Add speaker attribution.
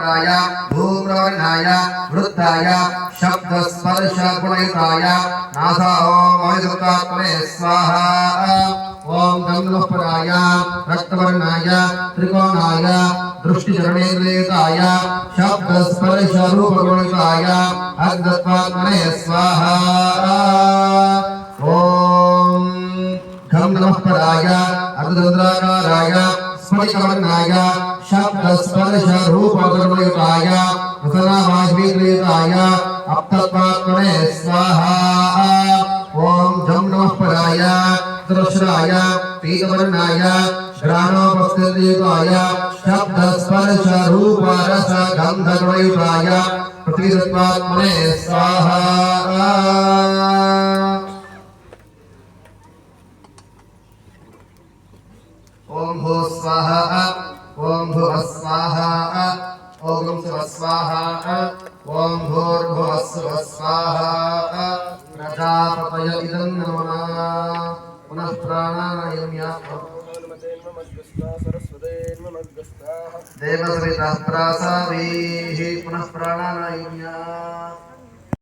Speaker 1: भूप्रवर्णाय वृद्धाय शब्दस्पर्श गुणयुताय NASA ओम अमृतात्मने स्वाहा ओम गंधपराय रक्तवर्णाय त्रिकोणाय दृष्टिचरणेन्द्रियताय शब्दस्पर्श रूपगुणयुताय अग्नित्वात्मने स्वाहा ओम गंधपराय अग्निरुद्राकाराय स्फटिकवर्णाय शब्दस्पर्श रूपगुणयुताय रसनावाग्नियुताय अप्तत्वात्मने स्वाहा ओम जम नमः पराय दृश्राय पीतवर्णाय घ्राणोपस्थितयुताय शब्दस्पर्श रूप रस गंधगुणयुताय पृथ्वीतत्वात्मने स्वाहा ओम भू स्वाहा ओम भुव स्वाहा ओम सुव स्वाहा ओम भूर्भुवः स्वः स्वाहा प्रजापतय इदं नमः पुनः प्राणायाम्य देवसवितः प्रासावीः पुनः प्राणायाम्य